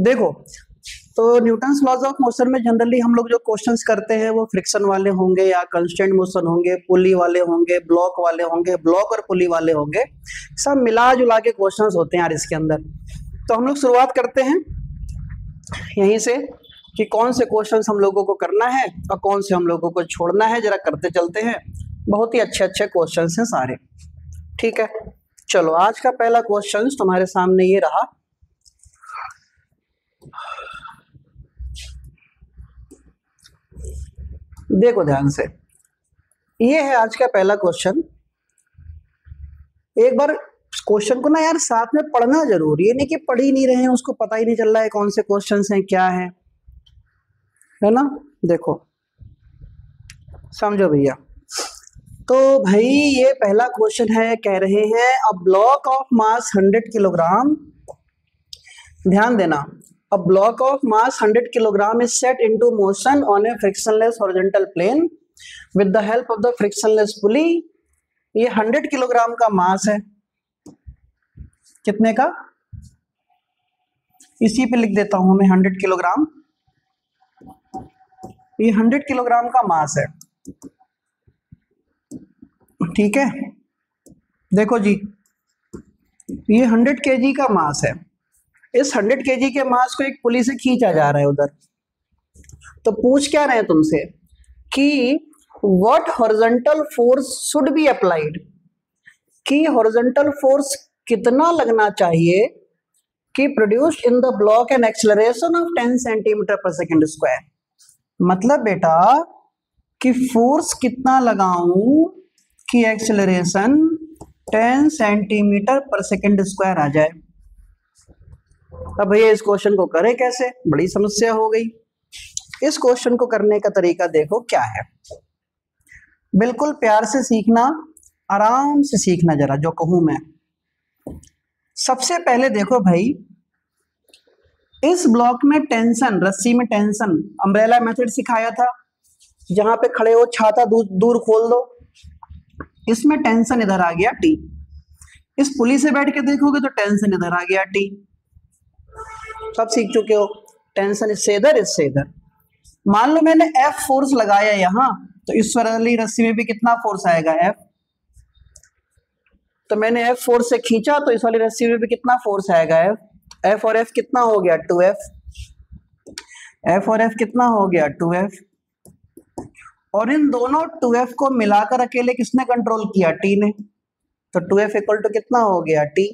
देखो, तो Newton's laws of motion में जनरली हम लोग जो क्वेश्चंस करते हैं वो फ्रिक्शन वाले होंगे या कांस्टेंट मोशन होंगे, पुली वाले होंगे, ब्लॉक वाले होंगे, ब्लॉक और पुली वाले होंगे, सब मिला जुला के क्वेश्चंस होते हैं यार इसके अंदर। तो हम लोग शुरुआत करते हैं यहीं से कि कौन से क्वेश्चंस हम लोगों को करना है और कौन से हम लोगों को छोड़ना है, जरा करते चलते हैं। बहुत ही अच्छे अच्छे क्वेश्चंस हैं सारे, ठीक है। चलो, आज का पहला क्वेश्चन तुम्हारे सामने ये रहा। देखो ध्यान से, ये है आज का पहला क्वेश्चन। एक बार क्वेश्चन को ना यार साथ में पढ़ना जरूरी है, नहीं कि पढ़ ही नहीं रहे हैं, उसको पता ही नहीं चल रहा है कौन से क्वेश्चंस हैं क्या है ना। देखो समझो भैया, तो भाई ये पहला क्वेश्चन है, कह रहे हैं a block of mass 100 kilogram, ध्यान देना, a block of mass 100 kilogram is set into motion on a frictionless horizontal plane with the help of the frictionless pulley। ये 100 किलोग्राम का मास है, कितने का, इसी पे लिख देता हूं मैं 100 किलोग्राम। ये 100 किलोग्राम का मास है, ठीक है। देखो जी, ये 100 केजी का मास है। इस 100 केजी के मास को एक पुली से खींचा जा रहा है उधर। तो पूछ क्या रहे हैं तुमसे कि what horizontal force should be applied, कि हॉरिजॉन्टल फोर्स कितना लगना चाहिए कि produced in the block an acceleration of 10 centimetre पर सेकेंड स्क्वायर। मतलब बेटा कि फोर्स कितना लगाऊं कि एक्सेलरेशन 10 सेंटीमीटर पर सेकेंड स्क्वायर आ जाए। अब भैया इस क्वेश्चन को करें कैसे, बड़ी समस्या हो गई। इस क्वेश्चन को करने का तरीका देखो क्या है, बिल्कुल प्यार से सीखना, आराम से सीखना, जरा जो कहूं मैं। सबसे पहले देखो भाई, इस ब्लॉक में टेंशन, रस्सी में टेंशन, अम्ब्रेला मेथड सिखाया था, जहां पे खड़े हो छाता दूर खोल दो। इसमें टेंशन इधर आ गया टी। इस पुली से बैठ के देखोगे तो टेंशन इधर आ गया टी। सब सीख चुके हो, टेंशन इससे इधर, इससे इधर। मान लो मैंने F फोर्स लगाया यहां, तो इस वाली रस्सी में भी कितना फोर्स आएगा, F। तो मैंने F फोर्स से खींचा तो इस वाली रस्सी में भी कितना फोर्स आएगा, F। F और F कितना हो गया, 2F। F और F कितना हो गया, 2F। और इन दोनों 2F को मिलाकर अकेले किसने कंट्रोल किया, T ने। तो 2F इक्वल टू कितना हो गया, T,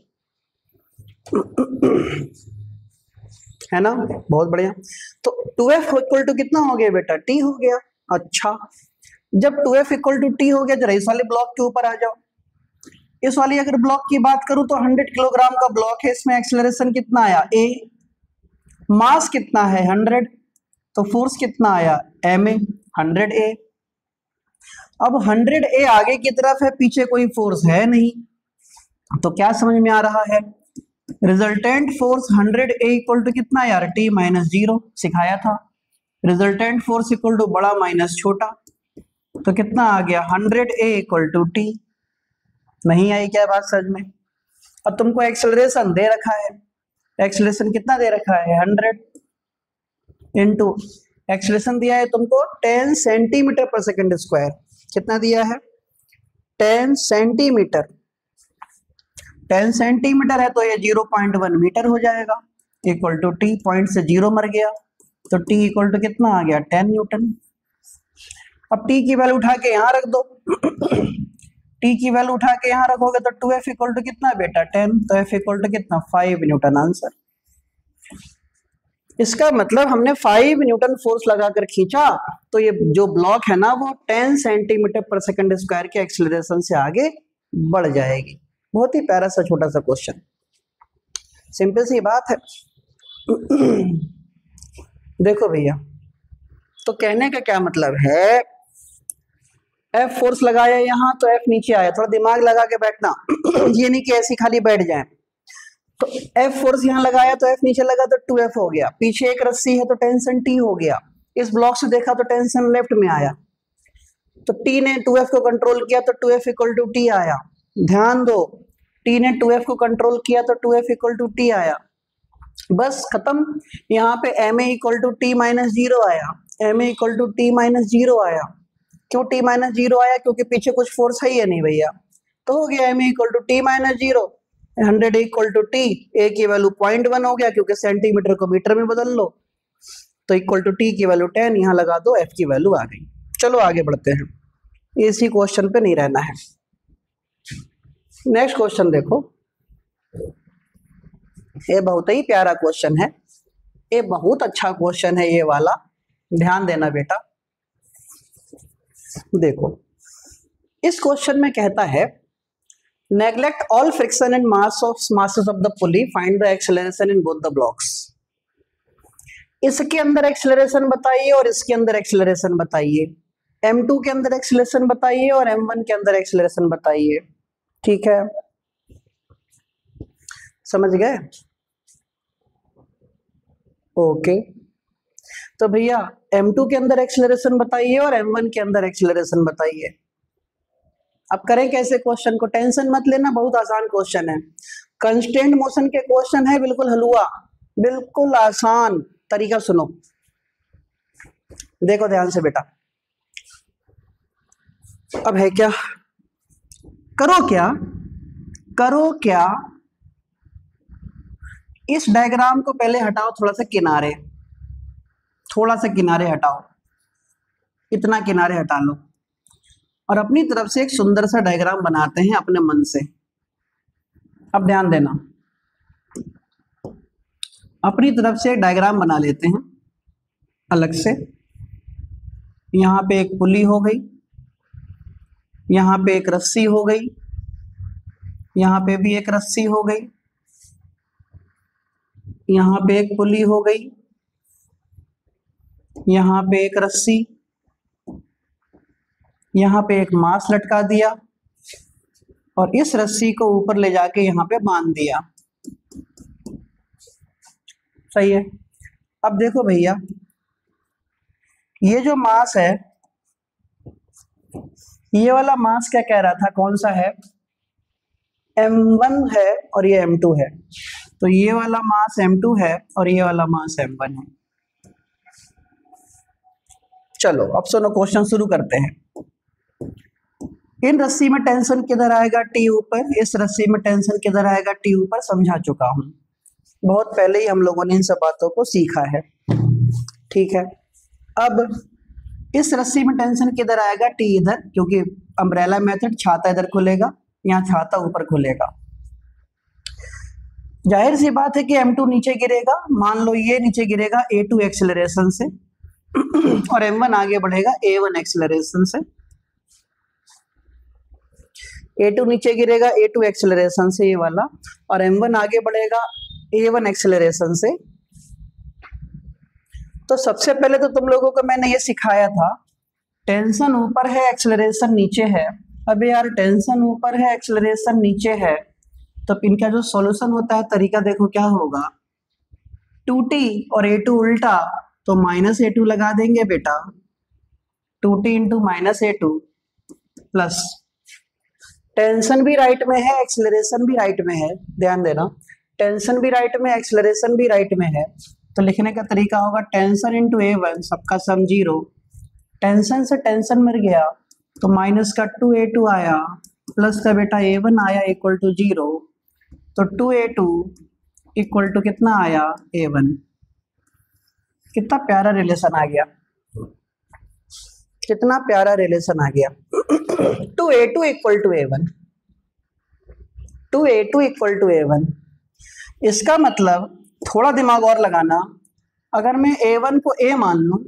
है ना। बहुत बढ़िया। तो 2F इक्वल टू कितना हो गया बेटा, T हो गया। अच्छा, जब 2F इक्वल टू T हो गया, जरा इस वाले ब्लॉक के ऊपर आ जाओ। इस वाली अगर ब्लॉक की बात करूं तो 100 किलोग्राम का ब्लॉक है, इसमें एक्सेलरेशन कितना आया, A। मास कितना है, 100, तो फोर्स कितना आया, ma, 100A। अब 100A आगे की तरफ है, पीछे कोई फोर्स है नहीं, तो क्या समझ में आ रहा है, resultant force 100A equal to कितना यार, T माइनस 0, सिखाया था। रिजल्टेंट फोर्स इक्वल टू बड़ा माइनस छोटा, तो कितना आ गया, 100A इक्वल टू T। नहीं आई क्या बात समझ में। अब तुमको एक्सेलरेशन दे रखा है, एक्सेलरेशन कितना दे रखा है, 100 इंटू एक्सेलरेशन दिया है तुमको 10 सेंटीमीटर पर सेकेंड स्क्वायर। कितना दिया है, 10 सेंटीमीटर। 10 सेंटीमीटर है तो ये 0.1 मीटर हो जाएगा, इक्वल टू T। पॉइंट से 0 मर गया, तो T इक्वल टू कितना आ गया, 10 न्यूटन। अब T की वैल्यू उठा के यहां रख दो। T की वैल्यू उठा के यहां रखोगे तो 2F इक्वल टू कितना बेटा, 10, तो F इक्वल टू कितना, 5 न्यूटन। आंसर। इसका मतलब हमने 5 न्यूटन फोर्स लगाकर खींचा, तो ये जो ब्लॉक है ना वो 10 सेंटीमीटर पर सेकंड स्क्वायर के एक्सेलरेशन से आगे बढ़ जाएगी। बहुत ही प्यारा सा छोटा सा क्वेश्चन, सिंपल सी बात है। देखो भैया, तो कहने का क्या मतलब है, F फोर्स लगाया यहां तो F नीचे आया, थोड़ा दिमाग लगा के बैठना। ये नहीं कि ऐसी खाली बैठ जाए। तो F फोर्स यहां लगाया तो F नीचे लगा तो 2F हो गया, पीछे एक रस्सी है तो टेंशन T हो गया। इस ब्लॉक से देखा तो टेंशन लेफ्ट में आया, तो T ने 2F को कंट्रोल किया तो 2F इक्वल टू T आया। ध्यान दो, T ने 2F को कंट्रोल किया तो 2F इक्वल टू T आया। बस खत्म। यहाँ पे M A equal to T minus zero आया, M A equal to T minus zero आया। क्यों टी माइनस जीरो आया? क्योंकि पीछे कुछ फोर्स है ही नहीं भैया, तो हो गया M A equal to T minus zero. 100 equal to T, A की वैल्यू 0.1 हो गया क्योंकि सेंटीमीटर को मीटर में बदल लो, तो इक्वल टू टी की वैल्यू 10, यहाँ लगा दो, एफ की वैल्यू आ गई। चलो आगे बढ़ते हैं, इसी क्वेश्चन पे नहीं रहना है। नेक्स्ट क्वेश्चन देखो, ये बहुत ही प्यारा क्वेश्चन है, ये बहुत अच्छा क्वेश्चन है ये वाला, ध्यान देना बेटा। देखो इस क्वेश्चन में कहता है neglect all friction and masses of the pulley, find the acceleration in both the blocks. इसके अंदर एक्सेलरेशन बताइए और इसके अंदर एक्सेलरेशन बताइए, M2 के अंदर एक्सेलरेशन बताइए और M1 के अंदर एक्सेलरेशन बताइए। ठीक है, समझ गए? ओके, तो भैया M2 के अंदर एक्सेलरेशन बताइए और M1 के अंदर एक्सेलरेशन बताइए। अब करें कैसे क्वेश्चन को? टेंशन मत लेना, बहुत आसान क्वेश्चन है, कंस्टेंट मोशन के क्वेश्चन है, बिल्कुल हलवा, बिल्कुल आसान तरीका। सुनो, देखो ध्यान से बेटा। अब है क्या, करो क्या, करो क्या, इस डायग्राम को पहले हटाओ थोड़ा सा किनारे, थोड़ा सा किनारे हटाओ, इतना किनारे हटा लो और अपनी तरफ से एक सुंदर सा डायग्राम बनाते हैं अपने मन से। अब ध्यान देना, अपनी तरफ से एक डायग्राम बना लेते हैं अलग से। यहाँ पे एक पुली हो गई, यहाँ पे एक रस्सी हो गई, यहाँ पे भी एक रस्सी हो गई, यहाँ पे एक पुली हो गई, यहाँ पे एक रस्सी, यहाँ पे एक मास लटका दिया और इस रस्सी को ऊपर ले जाके यहाँ पे बांध दिया। सही है। अब देखो भैया, ये जो मास है, ये वाला मास क्या कह रहा था, कौन सा है? M1 है और ये M2 है, तो ये वाला मास M2 है और ये वाला मास M1 है। चलो अब सुनो, क्वेश्चन शुरू करते हैं। इन रस्सी में टेंशन किधर आएगा? T ऊपर। इस रस्सी में टेंशन किधर आएगा? T ऊपर। समझा चुका हूं, बहुत पहले ही हम लोगों ने इन सब बातों को सीखा है। ठीक है, अब इस रस्सी में टेंशन किधर आएगा? T इधर, क्योंकि अम्ब्रेला मेथड, छाता इधर खुलेगा, यहाँ छाता ऊपर खुलेगा। जाहिर सी बात है कि M2 नीचे गिरेगा, मान लो ये नीचे गिरेगा A2 एक्सेलरेशन से और M1 आगे बढ़ेगा A1 एक्सेलरेशन से। A2 नीचे गिरेगा A2 एक्सेलरेशन से, ये वाला, और M1 आगे बढ़ेगा A1 एक्सेलरेशन से। तो सबसे पहले तो तुम लोगों को मैंने ये सिखाया था, टेंशन ऊपर है एक्सेलरेशन नीचे है। अब यार टेंशन ऊपर है एक्सेलरेशन नीचे है, तो इनका जो सॉल्यूशन होता है तरीका देखो क्या होगा, 2t और A2 उल्टा, तो माइनस A2 लगा देंगे बेटा, 2t into minus A2 plus, tension भी राइट में है एक्सेलरेशन भी राइट में है, ध्यान देना, टेंशन भी राइट में एक्सेलरेशन भी राइट में है, तो लिखने का तरीका होगा टेंशन इंटू A1 सबका सम 0, टेंशन से टेंशन मर गया तो माइनस का 2A2 आया, प्लस का बेटा A1 आया इक्वल टू 0, तो 2A2 इक्वल टू कितना आया? A1। कितना प्यारा रिलेशन आ गया, कितना प्यारा रिलेशन आ गया। 2A2 equal to A1, 2A2 equal to A1। इसका मतलब थोड़ा दिमाग और लगाना, अगर मैं A1 को A मान लूं,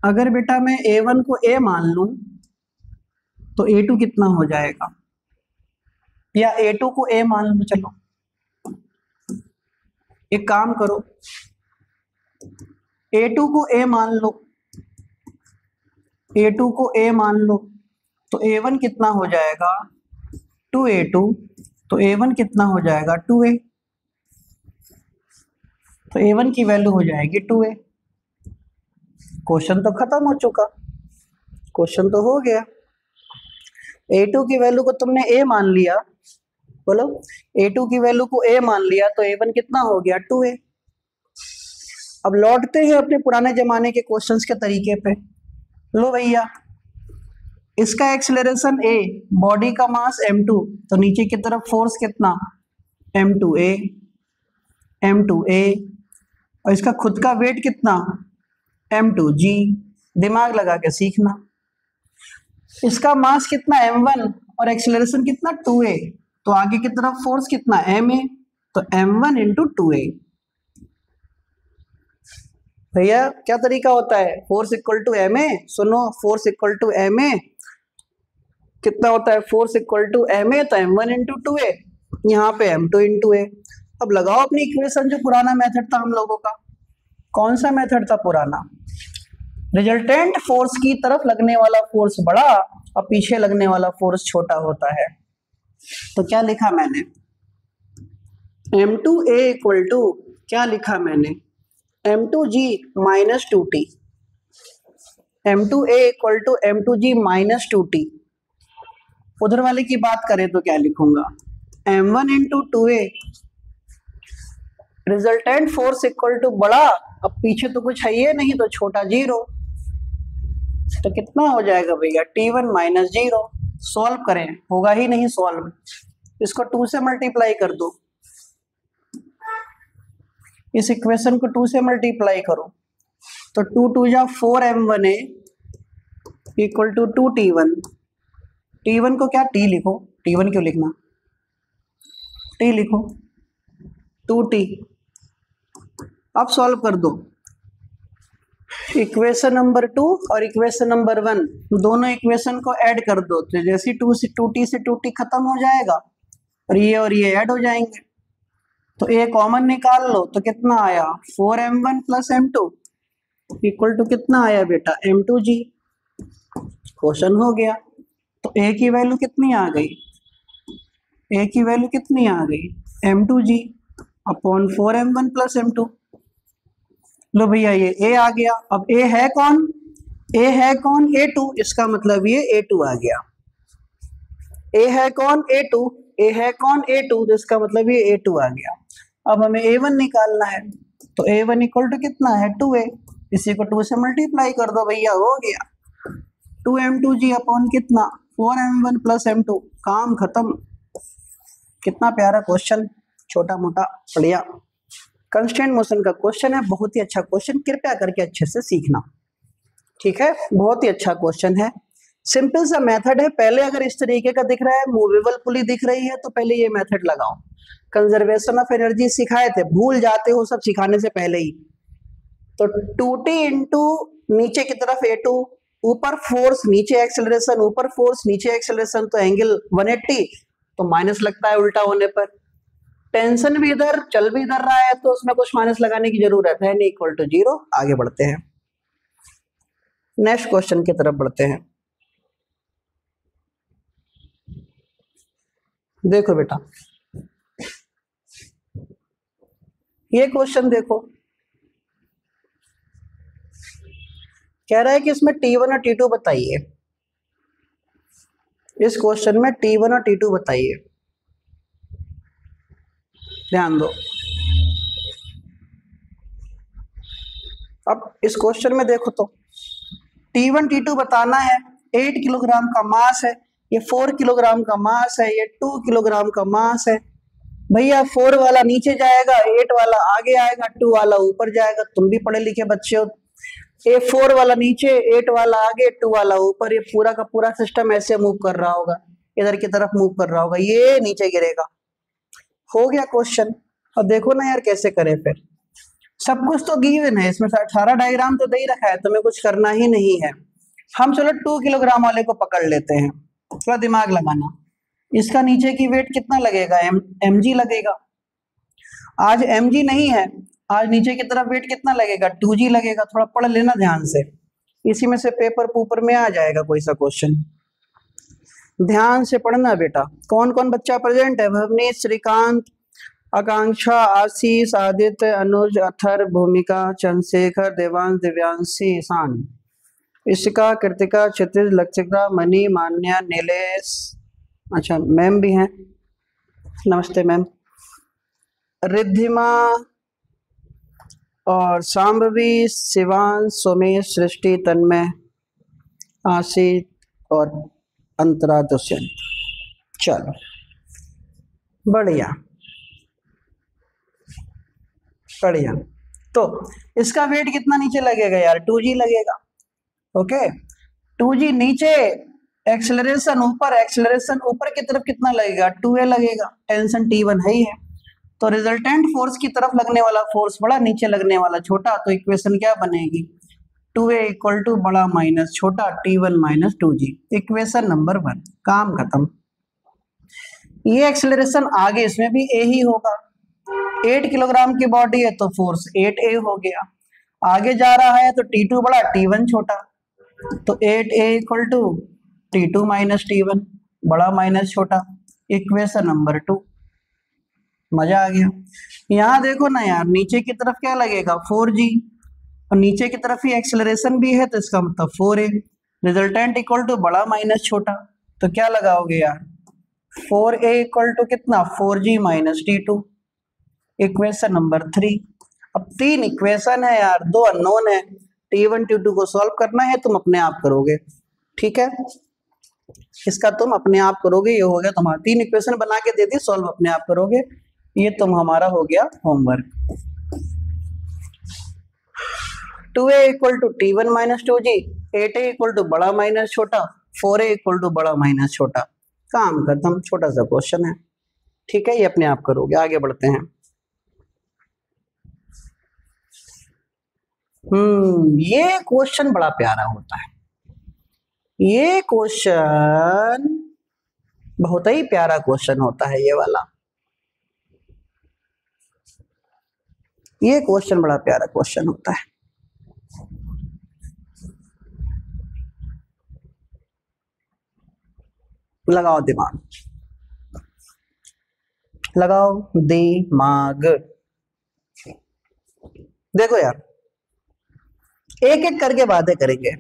अगर बेटा मैं A1 को A मान लूं तो A2 कितना हो जाएगा? या A2 को A मान लो, चलो एक काम करो, A2 को A मान लो, A2 को A मान लो, तो A1 कितना हो जाएगा? 2A2, तो A1 कितना हो जाएगा? 2A, तो A1 की वैल्यू हो जाएगी 2A। क्वेश्चन तो खत्म हो चुका, क्वेश्चन तो हो गया। A2 की वैल्यू को तुमने A मान लिया, बोलो A2 की वैल्यू को A मान लिया तो A1 कितना हो गया 2A। अब लौटते हैं अपने पुराने जमाने के क्वेश्चंस के तरीके पे। लो भैया, इसका एक्सेलरेशन A, बॉडी का मास m2, तो नीचे की तरफ फोर्स कितना m2A, और इसका खुद का वेट कितना m2G। दिमाग लगा के सीखना। इसका मास कितना m1 और एक्सेलरेशन कितना 2A, तो आगे की तरफ फोर्स कितना ma, तो m1 इंटू 2A। भैया क्या तरीका होता है, फोर्स इक्वल टू ma, सुनो फोर्स इक्वल टू ma कितना होता है, फोर्स इक्वल टू ma, तो m1 इंटू 2A, यहाँ पे m2 इंटू A। अब लगाओ अपनी इक्वेशन, जो पुराना मेथड था हम लोगों का। कौन सा मेथड था पुराना, रिजल्टेंट फोर्स की तरफ लगने वाला फोर्स बड़ा और पीछे लगने वाला फोर्स छोटा होता है। तो क्या लिखा मैंने, m2A इक्वल टू, क्या लिखा मैंने, m2G minus 2T, m2A equal to m2G minus 2T। उधर वाले की बात करें तो क्या लिखूंगा, m1 into 2A, resultant force equal to बड़ा, अब पीछे तो कुछ है ही नहीं तो छोटा 0, तो कितना हो जाएगा भैया T1 माइनस 0। सॉल्व करें, होगा ही नहीं सॉल्व, इसको 2 से मल्टीप्लाई कर दो, इस इक्वेशन को 2 से मल्टीप्लाई करो, तो 2 2 जा 4m1A equal to 2T1। T1 को क्या T लिखो, T1 क्यों लिखना, T लिखो, 2T। अब सॉल्व कर दो, इक्वेशन नंबर 2 और इक्वेशन नंबर 1 दोनों इक्वेशन को ऐड कर दो, तो जैसे 2T से 2T खत्म हो जाएगा और ये ऐड हो जाएंगे, तो A कॉमन निकाल लो, तो कितना आया 4m1 plus m2 equal to कितना आया बेटा m2G। क्वेश्चन हो गया। तो A की वैल्यू कितनी आ गई, A की वैल्यू कितनी आ गई m2G upon 4m1 plus m2। लो भैया ये A आ गया। अब A है कौन, A है कौन A2, इसका मतलब ये A2 आ गया। A है कौन A2, A है कौन A2, तो इसका मतलब ये A2 आ गया। अब हमें A1 निकालना है, तो A1 इक्वल टू कितना है 2A, इसी को 2 से मल्टीप्लाई कर दो भैया, हो गया 2m2G अपॉन कितना 4m1 प्लस m2, काम खत्म। कितना प्यारा क्वेश्चन, छोटा मोटा बढ़िया कंस्टेंट मोशन का क्वेश्चन है, बहुत ही अच्छा क्वेश्चन, कृपया करके अच्छे से सीखना, ठीक है। बहुत ही अच्छा क्वेश्चन है, सिंपल सा मेथड है। पहले अगर इस तरीके का दिख रहा है, मूवेबल पुली दिख रही है, तो पहले ये मेथड लगाओ। कंजर्वेशन ऑफ एनर्जी सिखाए थे, भूल जाते हो सब सिखाने से पहले ही। तो 2T इंटू नीचे की तरफ A2, ऊपर फोर्स नीचे एक्सेलरेशन, ऊपर फोर्स नीचे एक्सेलरेशन, तो एंगल 180, तो माइनस लगता है उल्टा होने पर। टेंशन भी इधर, चल भी इधर रहा है, तो उसमें कुछ माइनस लगाने की जरूरत है नहीं, इक्वल टू 0। आगे बढ़ते हैं, नेक्स्ट क्वेश्चन की तरफ बढ़ते हैं। देखो बेटा ये क्वेश्चन देखो, कह रहा है कि इसमें T1 और T2 बताइए। इस क्वेश्चन में T1 और T2 बताइए, ध्यान दो। अब इस क्वेश्चन में देखो तो T1 T2 बताना है। 8 किलोग्राम का मास है, ये 4 किलोग्राम का मास है, ये 2 किलोग्राम का मास है। भैया 4 वाला नीचे जाएगा, 8 वाला आगे आएगा, 2 वाला ऊपर जाएगा। तुम भी पढ़े लिखे बच्चे हो, ये 4 वाला नीचे, 8 वाला आगे, 2 वाला ऊपर, ये पूरा का पूरा सिस्टम ऐसे मूव कर रहा होगा, इधर की तरफ मूव कर रहा होगा, ये नीचे गिरेगा। हो गया क्वेश्चन। अब देखो ना यार कैसे करें, फिर सब कुछ तो गिवन है इसमें, 18 डायग्राम तो दे ही रखा है, तुम्हें कुछ करना ही नहीं है। हम चलो 2 किलोग्राम वाले को पकड़ लेते हैं, थोड़ा दिमाग लगाना। इसका नीचे की वेट कितना लगेगा, mg लगेगा। आज mg नहीं है, आज नीचे की तरफ वेट कितना लगेगा 2g लगेगा। थोड़ा पढ़ लेना ध्यान से, इसी में से पेपर पूपर में आ जाएगा कोई सा क्वेश्चन, ध्यान से पढ़ना बेटा। कौन कौन बच्चा प्रेजेंट है, भवनीश, श्रीकांत, आकांक्षा, आशीष, आदित्य, अनुज, अथर, भूमिका, चंद्रशेखर, देवांश, दिव्यांशी, ईशान, इशिका, कृतिका, क्षितिज, लक्षिका, मणि, मान्या, नीलेश, अच्छा मैम भी हैं, नमस्ते मैम। रिद्धिमा और शांभवी, शिवांश, सोमेश, सृष्टि, तन्मय, आशित और अंतरा, दुष्यंत। चलो बढ़िया बढ़िया। तो इसका वेट कितना नीचे लगेगा यार? 2g लगेगा। ओके, 2g नीचे, एक्सेलरेशन ऊपर, एक्सेलरेशन ऊपर की तरफ कितना लगेगा? 2a लगेगा। टेंशन T1 है ही है, तो रिजल्टेंट फोर्स की तरफ लगने वाला फोर्स बड़ा, नीचे लगने वाला छोटा। तो इक्वेशन क्या बनेगी? 2a इक्वल टू बड़ा माइनस छोटा T1 minus 2g। Equation number 1, काम खत्म। ये एक्सेलरेशन आगे इसमें भी a ही होगा। 8 किलोग्राम की बॉडी है तो फोर्स 8a हो गया। आगे जा रहा है तो T2 बड़ा T1 छोटा, तो 8a equal to T2 minus T1 बड़ा माइनस छोटा। Equation number 2। मजा आ गया। यहाँ देखो ना यार, नीचे की तरफ क्या लगेगा? 4g, और नीचे की तरफ ही एक्सेलरेशन भी है, तो इसका मतलब 4a। रिजल्टेंट इक्वल टू बड़ा माइनस छोटा, तो क्या लगाओगे यार? 4a इक्वल टू कितना? 4g minus T2। Equation number 3। अब 3 इक्वेशन है यार, 2 अननोन है। T1 T2 को सॉल्व करना है, तुम अपने आप करोगे, ठीक है? इसका तुम अपने आप करोगे। ये हो गया तुम्हारा, 3 इक्वेशन बना के दे दी, सॉल्व अपने आप करोगे। ये तुम हमारा हो गया homework. 2a equal to T1 minus 2g, 8a equal to बड़ा माइनस छोटा, 4a इक्वल टू बड़ा माइनस छोटा। काम खत्म, छोटा सा क्वेश्चन है, ठीक है? ये अपने आप करोगे। आगे बढ़ते हैं। ये क्वेश्चन बड़ा प्यारा होता है। ये क्वेश्चन बहुत ही प्यारा क्वेश्चन होता है, ये वाला। ये क्वेश्चन बड़ा प्यारा क्वेश्चन होता है। लगाओ दिमाग, लगाओ दिमाग। देखो यार, एक एक करके बातें करेंगे।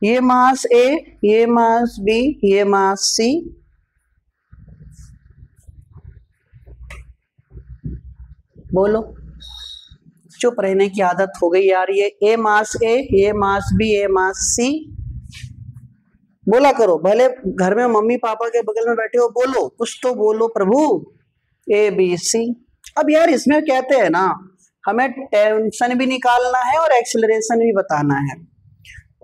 ये मास A, ये मास B, ये मास C, बोलो। चुप रहने की आदत हो गई यार। ये A मास A, ये मास B, ये मास C, बोला करो। भले घर में मम्मी पापा के बगल में बैठे हो, बोलो, कुछ तो बोलो प्रभु। A B C। अब यार इसमें कहते हैं ना, हमें टेंशन भी निकालना है और एक्सेलरेशन भी बताना है।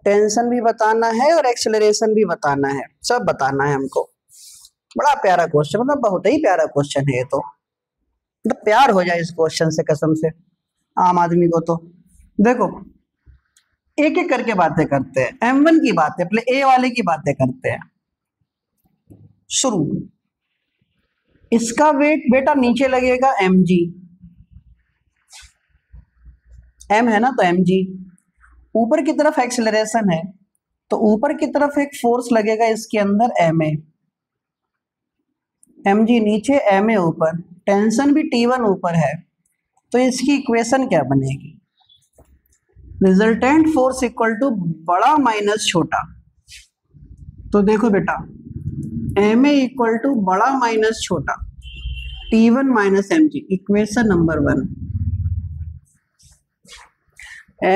टेंशन भी बताना है और एक्सेलरेशन भी बताना है, सब बताना है हमको। बड़ा प्यारा क्वेश्चन, मतलब बहुत ही प्यारा क्वेश्चन है ये तो। मतलब प्यार हो जाए इस क्वेश्चन से, कसम से, आम आदमी को तो। देखो, एक एक करके बातें करते हैं। M1 की बातें, पहले A वाले की बातें करते हैं। शुरू। इसका वेट बेटा नीचे लगेगा mg, m है ना, तो mg। ऊपर की तरफ एक्सेलरेशन है, तो ऊपर की तरफ एक फोर्स लगेगा इसके अंदर, ma। mg नीचे, ma ऊपर, टेंशन भी T1 ऊपर है, तो इसकी इक्वेशन क्या बनेगी? रिजल्टेंट फोर्स इक्वल टू बड़ा माइनस छोटा। तो देखो बेटा, ma इक्वल टू बड़ा माइनस छोटा T1 minus mg। Equation number 1,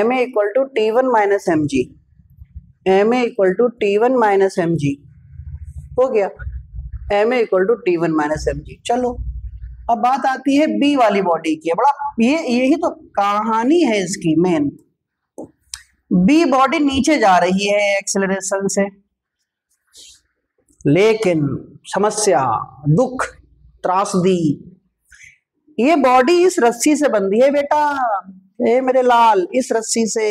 ma equal to T1 minus mg, ma equal to T1 minus mg हो गया। ma equal to T1 minus mg। चलो, अब बात आती है B वाली बॉडी की। बड़ा यही तो कहानी है इसकी मेन। B बॉडी नीचे जा रही है एक्सेलरेशन से, लेकिन समस्या, दुख, त्रासदी, ये बॉडी इस रस्सी से बंधी है बेटा। ए मेरे लाल, इस रस्सी से।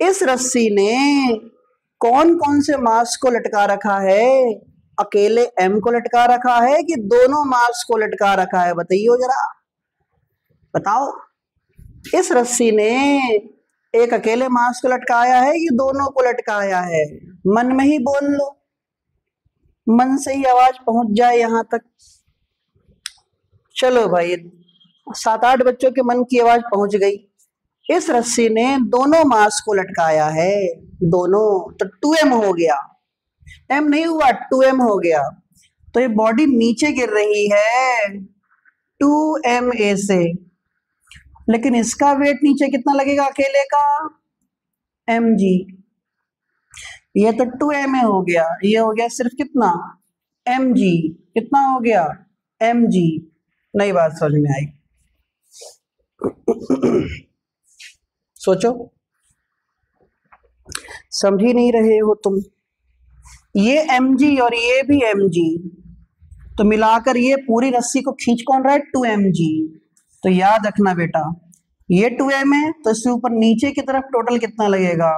इस रस्सी ने कौन कौन से मास को लटका रखा है? अकेले M को लटका रखा है कि दोनों मास को लटका रखा है? बताइए जरा, बताओ। इस रस्सी ने एक अकेले मास को लटकाया है कि दोनों को लटकाया है? मन में ही बोल लो, मन से ही आवाज पहुंच जाए यहां तक। चलो भाई, 7-8 बच्चों के मन की आवाज पहुंच गई। इस रस्सी ने दोनों मास को लटकाया है, दोनों, तो 2m हो गया। m नहीं हुआ, 2m हो गया। तो ये बॉडी नीचे गिर रही है 2ma से, लेकिन इसका वेट नीचे कितना लगेगा अकेले का, mg। ये तो 2ma हो गया, ये हो गया सिर्फ कितना, mg। कितना हो गया, mg। नई बात समझ में आई? सोचो, समझ ही नहीं रहे हो तुम। ये mg और ये भी mg, तो मिलाकर ये पूरी रस्सी को खींच कौन रहा है, 2mg। तो याद रखना बेटा, ये 2m है तो इससे ऊपर नीचे की तरफ टोटल कितना लगेगा,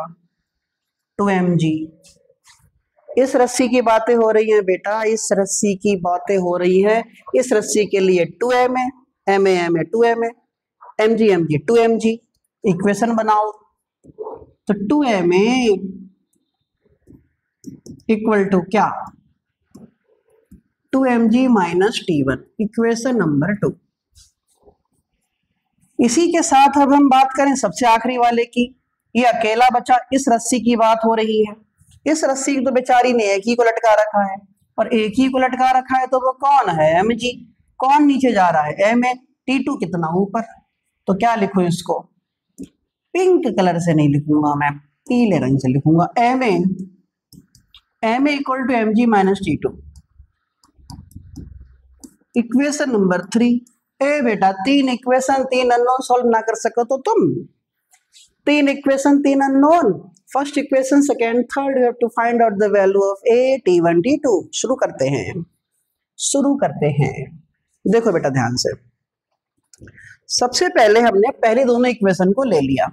2mg। इस रस्सी की बातें हो रही हैं बेटा, इस रस्सी की बातें हो रही हैं। इस रस्सी के लिए 2m है, m है 2m है, mg 2mg। इक्वेशन बनाओ, तो 2m इक्वल टू क्या, 2mg minus T1, equation number 2। इसी के साथ अब हम बात करें सबसे आखिरी वाले की। ये अकेला बचा, इस रस्सी की बात हो रही है। इस रस्सी की तो बेचारी ने एक ही को लटका रखा है, और एक ही को लटका रखा है तो वो कौन है, mg। कौन नीचे जा रहा है, ma। T2 कितना ऊपर, तो क्या लिखूं इसको, पिंक कलर से नहीं लिखूंगा मैं, पीले रंग से लिखूंगा, ma equal to mg minus T2। Equation number 3। ए बेटा, 3 इक्वेशन 3 अननोन सॉल्व ना कर सको तो तुम, 3 equation 3 unknown, first equation second third, you have to find out the value of a T1 T2। शुरू करते हैं। देखो बेटा ध्यान से, सबसे पहले हमने पहले दोनों इक्वेशन को ले लिया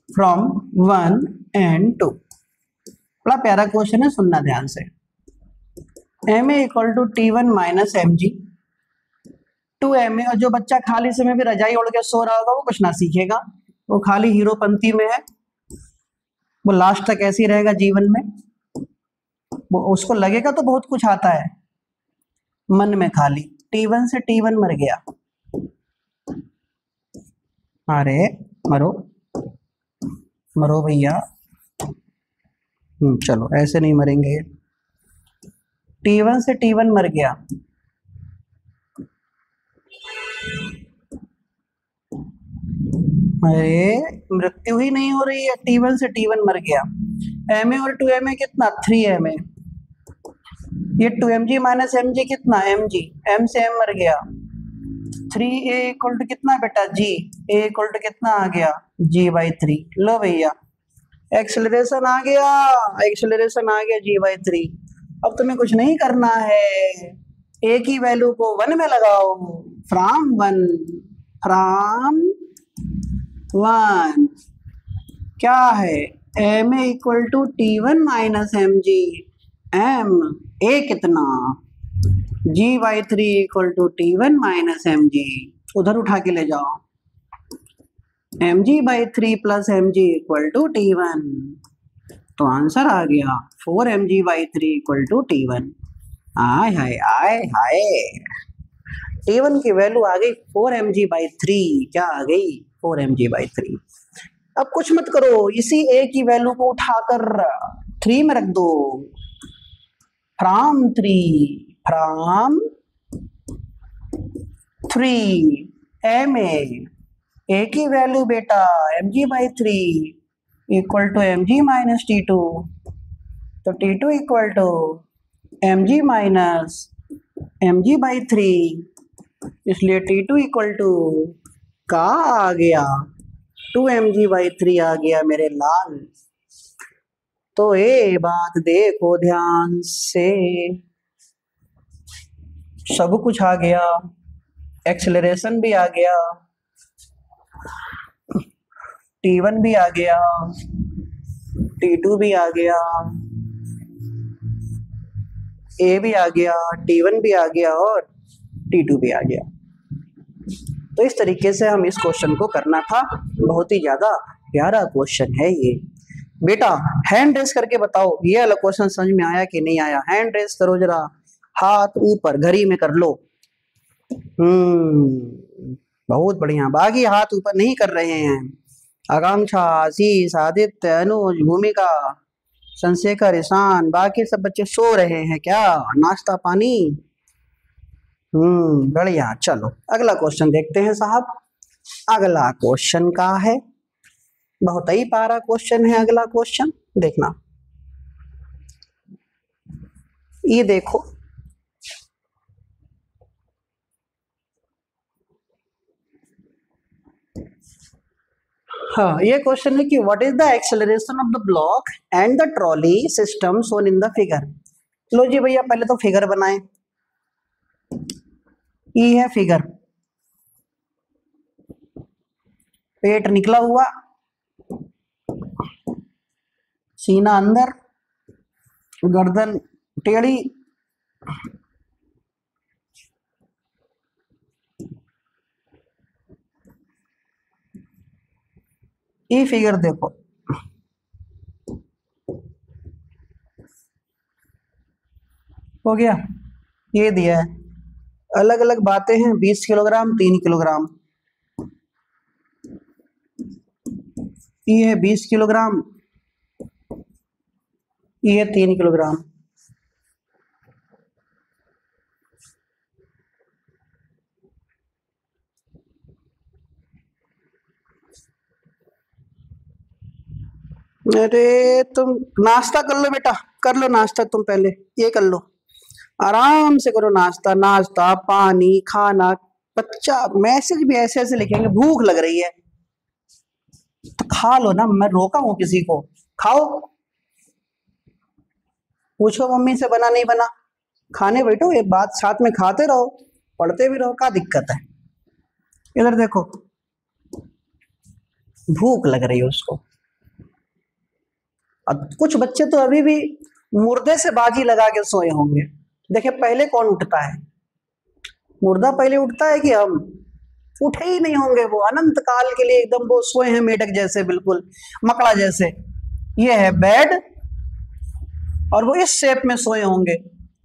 फ्रॉम 1 and 2। बड़ा प्यारा क्वेश्चन है, सुनना ध्यान से। ma equal to T1 minus mg, 2ma। और जो बच्चा खाली समय में रजाई ओढ़ के सो रहा होगा वो कुछ ना सीखेगा, वो खाली हीरोपंती में है, वो लास्ट तक ऐसे ही रहेगा जीवन में। वो उसको लगेगा तो बहुत कुछ आता है, मन में खाली T1 से T1 मर गया। अरे मरो भैया, चलो ऐसे नहीं मरेंगे। T1 से T1 मर गया, अरे मृत्यु ही नहीं हो रही है, T1 से T1 मर गया। ma और 2ma कितना, 3ma। ये 2mg माइनस mg कितना, mg। m से m मर गया। 3a इक्वल टू कितना बेटा, g। a इक्वल टू कितना आ गया, g/3। लो भैया, एक्सेलरेशन आ गया g/3। अब तुम्हें कुछ नहीं करना है, a की वैल्यू को 1 में लगाओ, फ्रॉम 1 क्या है, ma equal to T1 minus mg, m a कितना, g/3 equal to T1 minus mg। उधर उठा के ले जाओ, mg/3 plus mg equal to T1। तो आंसर आ गया 4mg/3 equal to T1। I hi, T1 की वैल्यू आ गई 4mg/3। क्या आ गई, 4mg/3। अब कुछ मत करो, इसी a की वैल्यू को उठाकर 3 में रख दो, फ्रॉम 3 ma। a की वैल्यू बेटा mg/3 equal to mg minus T2, तो T2 equal to mg minus mg/3, इसलिए T2 इक्वल टू का आ गया 2mg/3 आ गया मेरे लाल। तो ये बात देखो ध्यान से, सब कुछ आ गया, एक्सेलरेशन भी आ गया, T1 भी आ गया, T2 भी आ गया, A भी आ गया, T1 भी आ गया और T2 भी आ गया। तो इस तरीके से हम इस क्वेश्चन को करना था, बहुत ही ज्यादा प्यारा क्वेश्चन है ये। बेटा हैंड रेस करके बताओ ये वाला क्वेश्चन समझ में आया कि नहीं आया, हैंड रेस करो जरा, हाथ ऊपर घड़ी में कर लो। बहुत बढ़िया, बाकी हाथ ऊपर नहीं कर रहे हैं। आकांक्षा, आशीष, आदित्य, अनुज, भूमिका, चंद्रशेखर, ईशान, बाकी सब बच्चे सो रहे हैं क्या? नाश्ता पानी? बढ़िया। चलो अगला क्वेश्चन देखते हैं साहब। अगला क्वेश्चन का है, बहुत ही प्यारा क्वेश्चन है अगला क्वेश्चन, देखना। ये देखो, हाँ ये क्वेश्चन है कि what is the acceleration of the block and the trolley system shown in the figure. लो जी भैया, पहले तो फिगर बनाए। ये है फिगर, पेट निकला हुआ, सीना अंदर, गर्दन टेढ़ी, ये फिगर देखो। हो गया, ये दिया है, अलग अलग बातें हैं, 20 किलोग्राम, 3 किलोग्राम। ये है 20 किलोग्राम, ये है 3 किलोग्राम। अरे तुम नाश्ता कर लो बेटा, कर लो नाश्ता, तुम पहले ये कर लो, आराम से करो नाश्ता। नाश्ता पानी खाना, बच्चा मैसेज भी ऐसे ऐसे लिखेंगे, भूख लग रही है तो खा लो ना, मैं रोका हूं किसी को? खाओ, पूछो मम्मी से बना नहीं बना, खाने बैठो, एक बात साथ में खाते रहो, पढ़ते भी रहो, क्या दिक्कत है? इधर देखो, भूख लग रही है उसको। अब कुछ बच्चे तो अभी भी मुर्दे से बाजी लगा के सोए होंगे। देखिए पहले कौन उठता है? मुर्दा पहले उठता है कि हम? उठे ही नहीं होंगे, वो अनंत काल के लिए एकदम वो सोए हैं मेढक जैसे, बिल्कुल मकड़ा जैसे। ये है बेड, और वो इस शेप में सोए होंगे,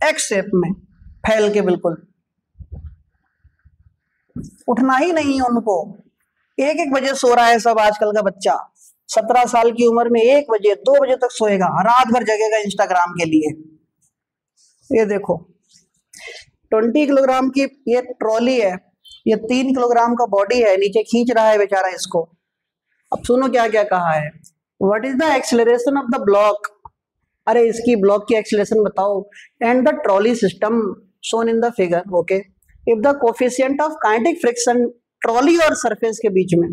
एक्स शेप में फैल के, बिल्कुल उठना ही नहीं है उनको। 1-1 बजे सो रहा है सब आजकल का बच्चा, 17 साल की उम्र में 1 बजे 2 बजे तक सोएगा, रात भर जगेगा इंस्टाग्राम के लिए। ये देखो 20 किलोग्राम की ये ट्रॉली है, ये 3 किलोग्राम का बॉडी है, नीचे खींच रहा है बेचारा इसको। अब सुनो क्या क्या कहा है, what is the acceleration of the block, अरे इसकी ब्लॉक की एक्सेलरेशन बताओ, and the trolley system shown in the figure, okay. If the coefficient of kinetic friction trolley और सरफेस के बीच में,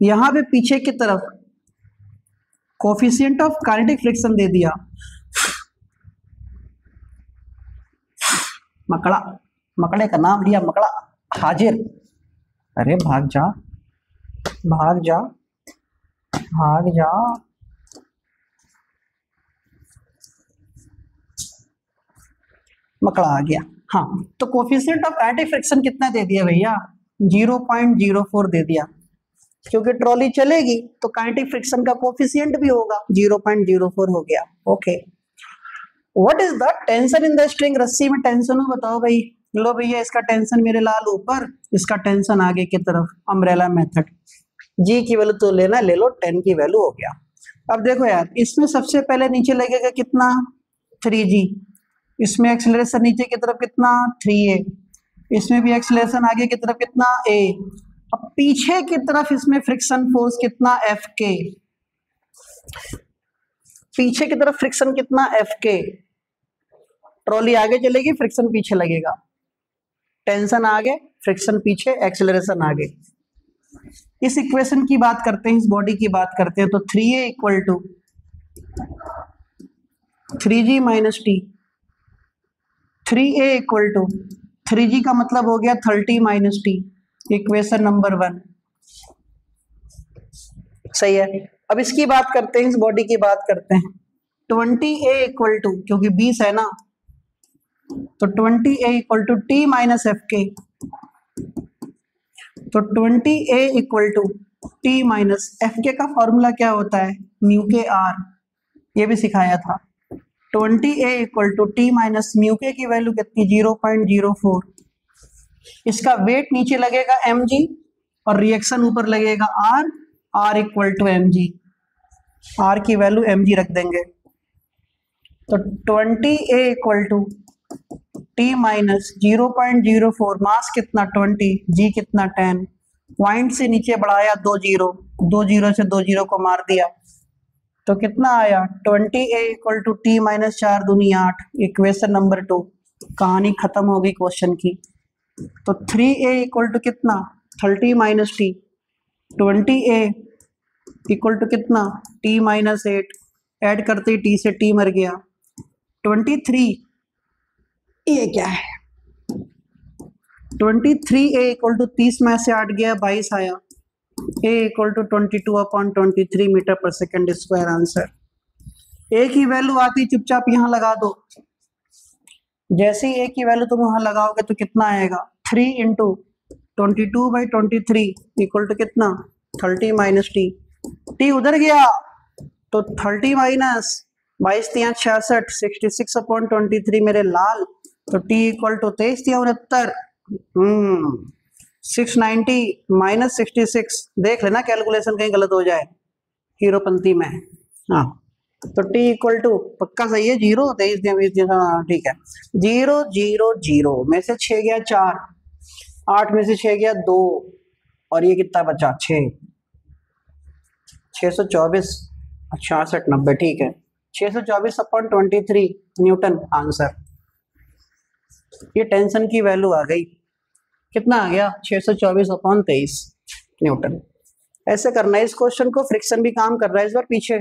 यहां पे पीछे की तरफ कोफिशिएंट ऑफ काइनेटिक फ्रिक्शन दे दिया, मकड़ा, मकड़े का नाम लिया, मकड़ा हाजिर। अरे भाग जा, भाग जा, भाग जा। मकड़ा आ गया। हाँ तो कोफिशिएंट ऑफ काइनेटिक फ्रिक्शन कितना दे दिया भैया? 0.04 दे दिया, क्योंकि ट्रॉली चलेगी तो काइनेटिक फ्रिक्शन का कोफिशिएंट भी होगा, 0.04 हो गया, okay. What is the tension in the string, रस्सी में टेंशन हो बताओ भाई। लो भैया, इसका टेंशन मेरे लाल ऊपर, इसका टेंशन आगे की तरफ, अम्ब्रेला मेथड। जी की वैल्यू तो लेना ले लो, 10 की वैल्यू हो गया। अब देखो यार, इसमें सबसे पहले नीचे लगेगा कितना? 3g। इसमें एक्सेलरेशन नीचे की तरफ कितना? 3a। इसमें भी एक्सेलरेशन आगे की तरफ कितना? a। अब पीछे की तरफ इसमें फ्रिक्शन फोर्स कितना? Fk। पीछे की तरफ फ्रिक्शन कितना? Fk। ट्रॉली आगे चलेगी, फ्रिक्शन पीछे लगेगा, टेंशन आगे, फ्रिक्शन पीछे, एक्सेलरेशन आगे। इस इक्वेशन की बात करते हैं, इस बॉडी की बात करते हैं, तो 3a equal to 3g minus T, 3a equal to 3g का मतलब हो गया 30 माइनस टी, इक्वेशन नंबर 1, सही है। अब इसकी बात करते हैं, इस बॉडी की बात करते हैं, 20a इक्वल टू, क्योंकि 20 है ना, तो 20a equal to T minus f k, तो 20a equal to T minus f k का फॉर्मूला क्या होता है? म्यू के आर, ये भी सिखाया था। 20a equal to T minus mu k की वैल्यू कितनी? 0.04। इसका वेट नीचे लगेगा mg और रिएक्शन ऊपर लगेगा r, r equal to mg। R की वैल्यू mg रख देंगे। तो 20A equal to T minus 0.04, mass कितना 20, जी कितना 10, पॉइंट से नीचे बढ़ाया 2 जीरो से 2 जीरो को मार दिया तो कितना आया 20A equal to T minus 4 दूनी 8। इक्वेशन नंबर 2, कहानी खत्म हो गई क्वेश्चन की। तो 3A इक्वल टू कितना 30 minus t, 20A equal to कितना टी माइनस 8, ऐड करते ही टी से टी मर गया 23। ये क्या है 23A इक्वल टू 30 में से 8 गया 22 आया। A इक्वल टू 22/23 मीटर पर सेकेंड स्क्वायर आंसर। A की वैल्यू आती चुपचाप यहाँ लगा दो। जैसे ही A की वैल्यू तुम वहां लगाओगे तो कितना आएगा 3 इंटू 22/23 इक्वल टू कितना 30 माइनस टी। टी उधर गया तो 30 माइनस 22 तिया 66, 66/23 मेरे लाल। तो टी इक्वल टू 23 तिया 69, 690 माइनस 66। देख लेना कैलकुलेशन कहीं गलत हो जाए हीरोपंती में। हाँ तो t इक्वल टू पक्का सही है 0, 23 दिया 20 दिया, हाँ ठीक है। 0 0 0 में से 6 गया 4, 8 में से 6 गया 2 और ये कितना बचा 6, 624 66 90 ठीक है 624/23 न्यूटन आंसर। ये टेंशन की वैल्यू आ गई, कितना आ गया 624/23 न्यूटन। ऐसे करना है इस क्वेश्चन को। फ्रिक्शन भी काम कर रहा है इस बार, पीछे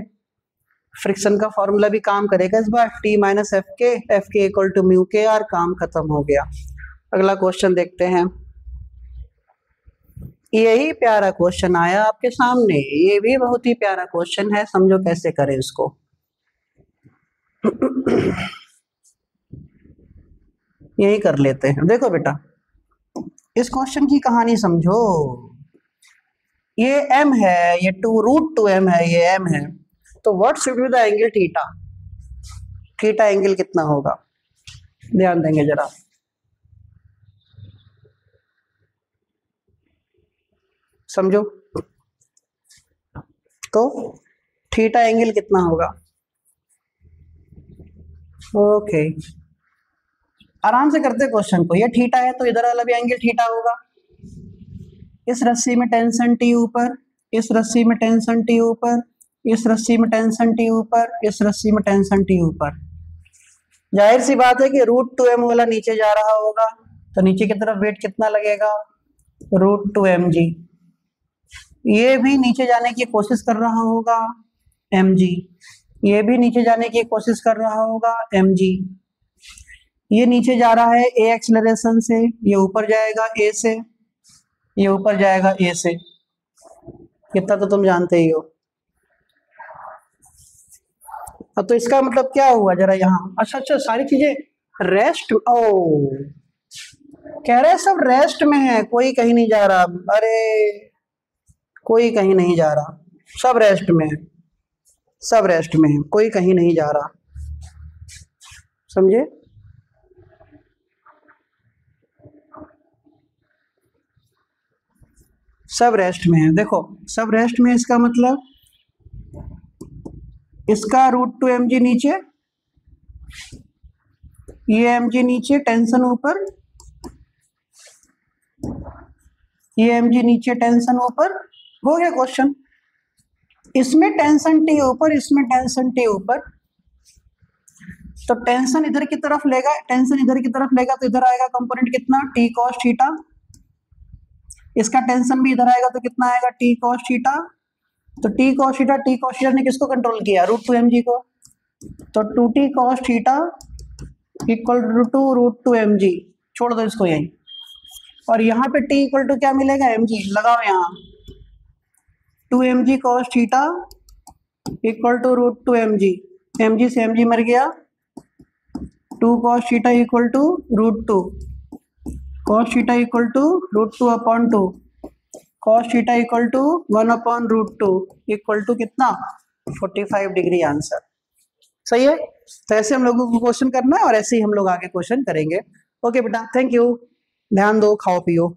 फ्रिक्शन का फॉर्मूला भी काम करेगा इस बार। T माइनस एफ के इक्वल टू म्यू के आर, काम खत्म हो गया। अगला क्वेश्चन देखते हैं। यही प्यारा क्वेश्चन आया आपके सामने, ये भी बहुत ही प्यारा क्वेश्चन है, समझो कैसे करें इसको। यही कर लेते हैं। देखो बेटा इस क्वेश्चन की कहानी समझो। ये m है, ये √2m है, ये m है। तो what should be the angle theta. Theta angle कितना होगा, ध्यान देंगे जरा। समझो तो थीटा एंगल कितना होगा। ओके आराम से करते क्वेश्चन को। ये थीटा है तो इधर वाला भी एंगल थीटा होगा। इस रस्सी में टेंशन T ऊपर, इस रस्सी में टेंशन T ऊपर, इस रस्सी में टेंशन T ऊपर, इस रस्सी में टेंशन T ऊपर। जाहिर सी बात है कि √2m वाला नीचे जा रहा होगा तो नीचे की तरफ वेट कितना लगेगा √2mg। ये भी नीचे जाने की कोशिश कर रहा होगा mg, ये भी नीचे जाने की कोशिश कर रहा होगा mg। ये नीचे जा रहा है a एक्सेलरेशन से, ये ऊपर जाएगा a से, ये ऊपर जाएगा a से। कितना तो तुम जानते ही हो। अब तो इसका मतलब क्या हुआ जरा यहाँ। अच्छा सारी चीजें रेस्ट, ओ कह रहे हैं सब रेस्ट में है, कोई कहीं नहीं जा रहा। अरे कोई कहीं नहीं जा रहा, सब रेस्ट में है, सब रेस्ट में है, कोई कहीं नहीं जा रहा। समझे। सब रेस्ट में है। देखो सब रेस्ट में, इसका मतलब इसका √2mg नीचे, ये mg नीचे, टेंशन ऊपर, ये mg नीचे, टेंशन ऊपर। हो गया क्वेश्चन। इसमें टेंशन T ऊपर, इसमें टेंशन T ऊपर। तो टेंशन इधर की तरफ लेगा, टेंशन इधर की तरफ लेगा तो इधर आएगा कंपोनेंट कितना T cos थीटा। इसका टेंशन भी इधर आएगा तो कितना आएगा T cos थीटा। तो T cos थीटा ने किसको कंट्रोल किया √2mg को। तो 2T cos theta equal to √2mg। छोड़ दो इसको यहीं। और यहाँ पे T इक्वल टू क्या मिलेगा mg, लगाओ यहाँ 2mg cos theta equal to √2mg। mg से mg मर गया, 2 cos theta equal to √2, cos theta equal to √2/2, cos theta equal to 1/√2 equal to कितना 45 डिग्री आंसर। सही है। तो ऐसे हम लोगों को क्वेश्चन करना है और ऐसे ही हम लोग आगे क्वेश्चन करेंगे। ओके बेटा, थैंक यू। ध्यान दो, खाओ पियो।